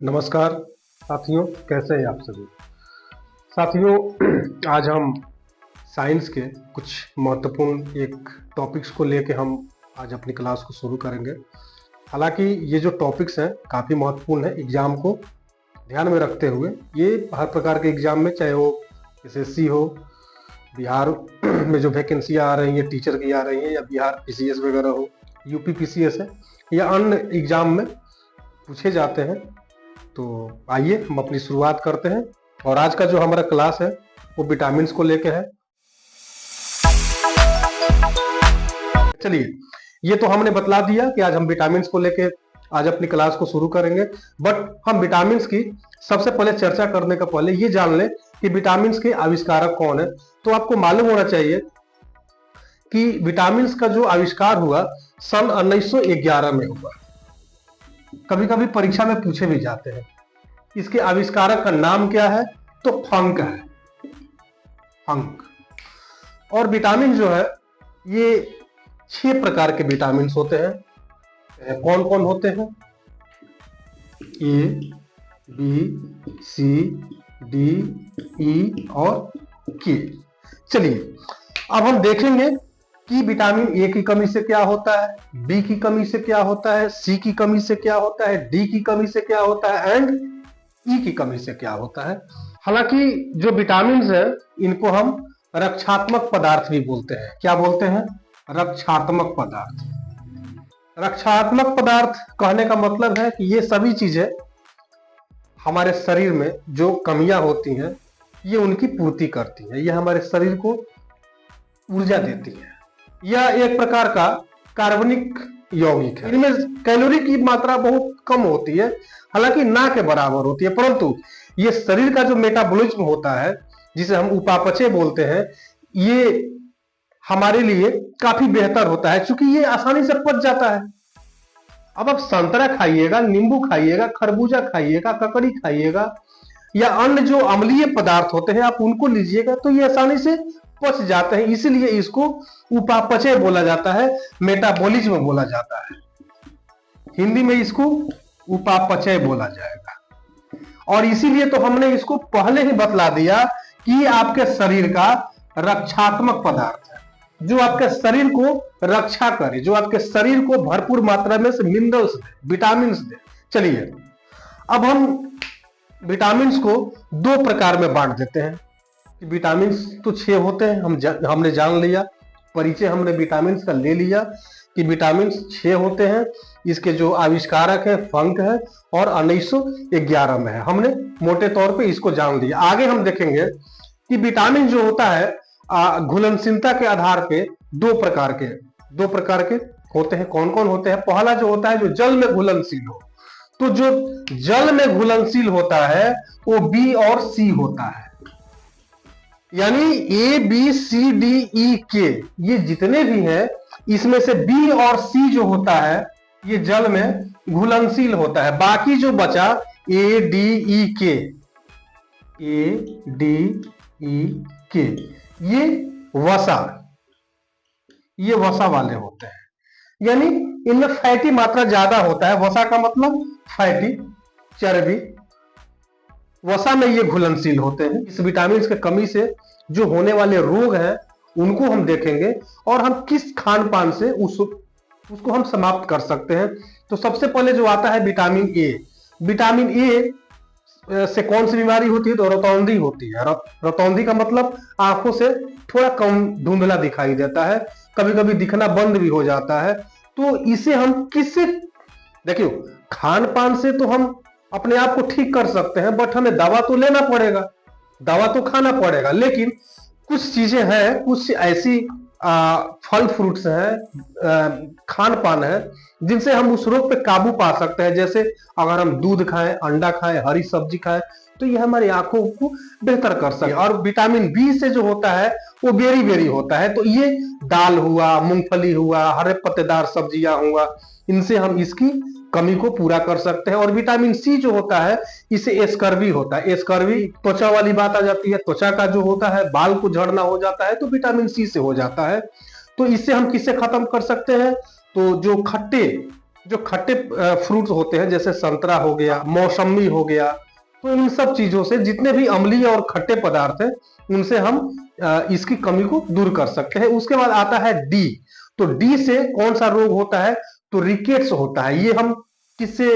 नमस्कार साथियों, कैसे हैं आप सभी साथियों। आज हम साइंस के कुछ महत्वपूर्ण एक टॉपिक्स को लेके हम आज अपनी क्लास को शुरू करेंगे। हालांकि ये जो टॉपिक्स हैं काफ़ी महत्वपूर्ण है एग्जाम को ध्यान में रखते हुए। ये हर प्रकार के एग्जाम में, चाहे वो एसएससी हो, बिहार में जो वैकेंसियाँ आ रही हैं टीचर की आ रही हैं, या बिहार पीसीएस वगैरह हो, यूपी पीसीएस है, या अन्य एग्जाम में पूछे जाते हैं। तो आइए हम अपनी शुरुआत करते हैं। और आज का जो हमारा क्लास है वो विटामिन को लेके है। चलिए, ये तो हमने बतला दिया कि आज हम विटामिन को लेके आज अपनी क्लास को शुरू करेंगे। बट हम विटामिन की सबसे पहले चर्चा करने का पहले ये जान लें कि विटामिन के आविष्कारक कौन है। तो आपको मालूम होना चाहिए कि विटामिन का जो आविष्कार हुआ सन 1911 में हुआ। कभी कभी परीक्षा में पूछे भी जाते हैं। इसके आविष्कारक का नाम क्या है? तो फंक है, फंक। और विटामिन जो है ये 6 प्रकार के विटामिन होते हैं। कौन कौन होते हैं? ए, बी, सी, डी, ई और के। चलिए अब हम देखेंगे कि विटामिन ए की कमी से क्या होता है, बी की कमी से क्या होता है, सी की कमी से क्या होता है, डी की कमी से क्या होता है एंड ई की कमी से क्या होता है। हालांकि जो विटामिन है इनको हम रक्षात्मक पदार्थ भी बोलते हैं। क्या बोलते हैं? रक्षात्मक पदार्थ। रक्षात्मक पदार्थ कहने का मतलब है कि ये सभी चीजें हमारे शरीर में जो कमियां होती हैं ये उनकी पूर्ति करती हैं। ये हमारे शरीर को ऊर्जा देती है। यह एक प्रकार का कार्बनिक यौगिक है। इनमें कैलोरी की मात्रा बहुत कम होती है, हालांकि ना के बराबर होती है, परंतु ये शरीर का जो मेटाबॉलिज्म होता है जिसे हम उपापचय बोलते हैं, ये हमारे लिए काफी बेहतर होता है क्योंकि ये आसानी से पच जाता है। अब आप संतरा खाइएगा, नींबू खाइएगा, खरबूजा खाइएगा, ककड़ी खाइएगा या अन्य जो अम्लीय पदार्थ होते हैं आप उनको लीजिएगा तो ये आसानी से पच जाते हैं। इसलिए इसको उपापचय बोला जाता है, मेटाबॉलिज्म बोला जाता है। हिंदी में इसको उपापचय बोला जाएगा। और इसीलिए तो हमने इसको पहले ही बतला दिया कि आपके शरीर का रक्षात्मक पदार्थ है, जो आपके शरीर को रक्षा करे, जो आपके शरीर को भरपूर मात्रा में से मिनरल्स दे, विटामिन दे। चलिए अब हम विटामिन को 2 प्रकार में बांट देते हैं। विटामिन तो 6 होते हैं, हमने जान लिया, परिचय हमने विटामिन का ले लिया कि विटामिन 6 होते हैं। इसके जो आविष्कारक है फंक है और 1911 में है। हमने मोटे तौर पे इसको जान लिया। आगे हम देखेंगे कि विटामिन जो होता है घुलनशीलता के आधार पे 2 प्रकार के होते हैं। कौन कौन होते हैं? पहला जो होता है जो जल में घुलनशील हो, तो जो जल में घुलनशील होता है वो बी और सी होता है। यानी A B C D E के ये जितने भी हैं इसमें से बी और सी जो होता है ये जल में घुलनशील होता है। बाकी जो बचा ए डी ई के, ए डी ई के ये वसा वाले होते हैं। यानी इनमें फैटी मात्रा ज्यादा होता है। वसा का मतलब फैटी, चर्बी। वसा में ये घुलनशील होते हैं। इस विटामिन के कमी से जो होने वाले रोग हैं उनको हम देखेंगे और हम किस खान पान से उसको हम समाप्त कर सकते हैं। तो सबसे पहले जो आता है विटामिन ए। विटामिन ए से कौन सी बीमारी होती है? तो रतौंधी होती है। रतौंधी का मतलब आंखों से थोड़ा कम धुंधला दिखाई देता है, कभी कभी दिखना बंद भी हो जाता है। तो इसे हम किससे, देखियो, खान पान से तो हम अपने आप को ठीक कर सकते हैं, बट हमें दवा तो लेना पड़ेगा, दवा तो खाना पड़ेगा। लेकिन कुछ चीजें हैं, कुछ ऐसी फल फ्रूट्स हैं, खान पान है जिनसे हम उस रोग पे काबू पा सकते हैं। जैसे अगर हम दूध खाएं, अंडा खाएं, हरी सब्जी खाएं तो ये हमारी आंखों को बेहतर कर सकते हैं। और विटामिन बी से जो होता है वो बेरी बेरी होता है। तो ये दाल हुआ, मूंगफली हुआ, हरे पत्तेदार सब्जियां हुआ, इनसे हम इसकी कमी को पूरा कर सकते हैं। और विटामिन सी जो होता है इसे स्कर्वी होता है। स्कर्वी त्वचा वाली बात आ जाती है, त्वचा का जो होता है बाल को झड़ना हो जाता है तो विटामिन सी से हो जाता है। तो इससे हम किससे खत्म कर सकते हैं? तो जो खट्टे जो खट्टे फ्रूट्स होते हैं जैसे संतरा हो गया, मौसमी हो गया, तो इन सब चीजों से जितने भी अम्लीय और खट्टे पदार्थ हैं उनसे हम इसकी कमी को दूर कर सकते हैं। उसके बाद आता है डी। तो डी से कौन सा रोग होता है? तो रिकेट्स होता है। ये हम किससे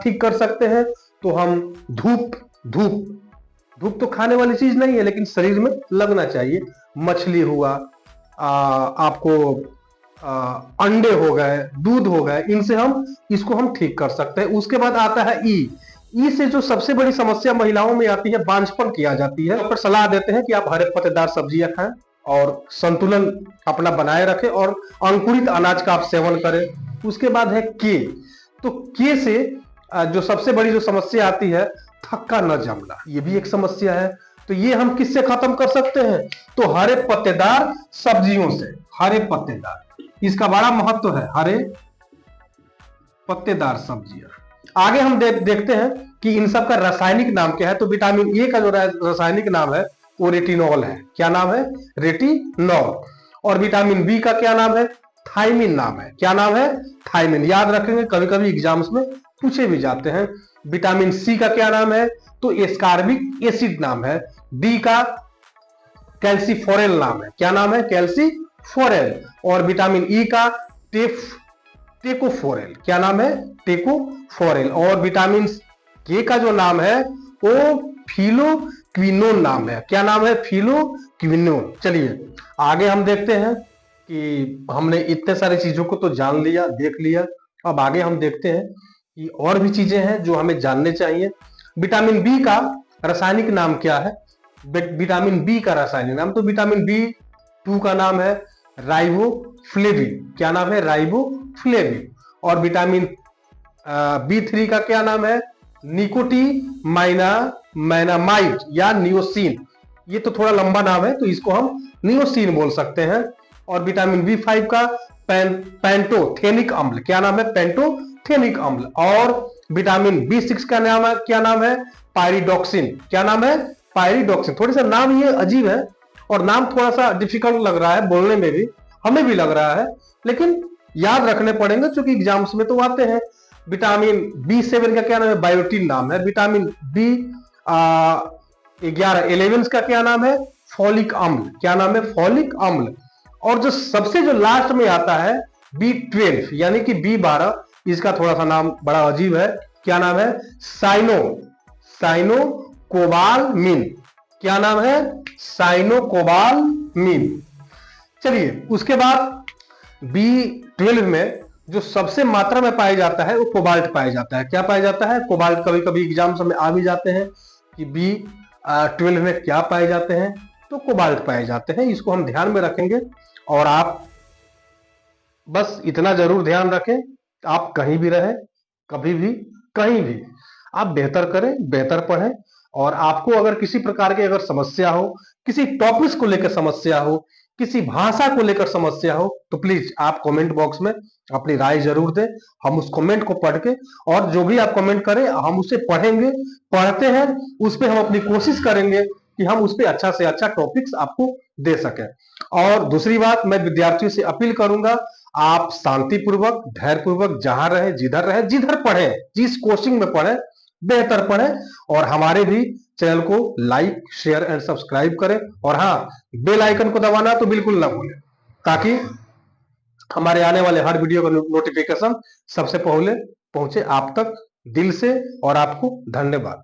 ठीक कर सकते हैं? तो हम धूप धूप धूप तो खाने वाली चीज नहीं है लेकिन शरीर में लगना चाहिए। मछली हुआ, आपको अंडे हो गए, दूध हो गए, इनसे हम इसको हम ठीक कर सकते हैं। उसके बाद आता है ई। ई से जो सबसे बड़ी समस्या महिलाओं में आती है, बांझपन की आ जाती है। डॉक्टर सलाह देते हैं कि आप हरे पत्तेदार सब्जियां खाएं और संतुलन अपना बनाए रखें और अंकुरित अनाज का आप सेवन करें। उसके बाद है के। तो के से जो सबसे बड़ी जो समस्या आती है, थक्का न जमना, ये भी एक समस्या है। तो ये हम किससे खत्म कर सकते हैं? तो हरे पत्तेदार सब्जियों से। हरे पत्तेदार, इसका बड़ा महत्व है, हरे पत्तेदार सब्जियां। आगे हम देखते हैं कि इन सब का रासायनिक नाम क्या है। तो विटामिन ए का जो रासायनिक नाम है वो रेटिनॉल है। क्या नाम है? रेटिनॉल। और विटामिन बी का क्या नाम है? थायमिन नाम है। क्या नाम है? थायमिन। याद रखेंगे, कभी कभी एग्जाम्स में पूछे भी जाते हैं। विटामिन सी का क्या नाम है? तो एस्कार्बिक एसिड नाम है। डी का कैल्सीफोरेल नाम है। क्या नाम है? कैल्सीफोरेल। और विटामिन ई का टेकोफोरेल। क्या नाम है? टेकोफोरेल। और विटामिन के का जो नाम है वो फिलोक्विनोन नाम है। क्या नाम है? फिलोक्विनोन। चलिए आगे हम देखते हैं कि हमने इतने सारी चीजों को तो जान लिया, देख लिया। अब आगे हम देखते हैं कि और भी चीजें हैं जो हमें जानने चाहिए। विटामिन बी का रासायनिक नाम क्या है? विटामिन बी का रासायनिक नाम, तो विटामिन बी 2 का नाम है राइबोफ्लेविन। क्या नाम है? राइबोफ्लेविन। और विटामिन बी 3 का क्या नाम है? निकोटीमाइनामाइड या नियोसिन। ये तो थोड़ा लंबा नाम है तो इसको हम नियोसिन बोल सकते हैं। और विटामिन बी 5 का पेंटोथेनिक अम्ल। क्या नाम है? पेंटोथेनिक अम्ल। और विटामिन बी 6 का नाम है, क्या नाम है? पायरिडॉक्सिन। क्या नाम है? पायरिडॉक्सिन। थोड़ी सा नाम ये अजीब है और नाम थोड़ा सा डिफिकल्ट लग रहा है बोलने में भी, हमें भी लग रहा है, लेकिन याद रखने पड़ेंगे क्योंकि एग्जाम्स में तो आते हैं। विटामिन बी 7 का क्या नाम है? बायोटिन नाम है। विटामिन बी 11 का क्या नाम है? फॉलिक अम्ल। क्या नाम है? फॉलिक अम्ल। और जो सबसे जो लास्ट में आता है बी 12 यानी कि बी 12, इसका थोड़ा सा नाम बड़ा अजीब है। क्या नाम है? साइनोकोबालमिन। क्या नाम है? साइनोकोबालमिन। चलिए उसके बाद बी 12 में जो सबसे मात्रा में पाया जाता है वो कोबाल्ट पाया जाता है। क्या पाया जाता है? कोबाल्ट। कभी कभी एग्जाम्स में आ भी जाते हैं कि बी 12 में क्या पाए जाते हैं, तो कोबाल्ट पाए जाते हैं। इसको हम ध्यान में रखेंगे और आप बस इतना जरूर ध्यान रखें, आप कहीं भी रहें, कभी भी, कहीं भी, आप बेहतर करें, बेहतर पढ़ें। और आपको अगर किसी प्रकार की अगर समस्या हो, किसी टॉपिक्स को लेकर समस्या हो, किसी भाषा को लेकर समस्या हो, तो प्लीज आप कमेंट बॉक्स में अपनी राय जरूर दें। हम उस कमेंट को पढ़ के, और जो भी आप कमेंट करें हम उसे पढ़ेंगे, पढ़ते हैं, उस पर हम अपनी कोशिश करेंगे कि हम उस पर अच्छा से अच्छा टॉपिक्स आपको दे सकें। और दूसरी बात, मैं विद्यार्थियों से अपील करूंगा, आप शांतिपूर्वक, धैर्यपूर्वक जहां रहे, जिधर पढ़े, जिस कोचिंग में पढ़े, बेहतर पढ़े। और हमारे भी चैनल को लाइक, शेयर एंड सब्सक्राइब करें। और हाँ, बेल आइकन को दबाना तो बिल्कुल ना भूलें, ताकि हमारे आने वाले हर वीडियो का नोटिफिकेशन सबसे पहले पहुंचे आप तक। दिल से और आपको धन्यवाद।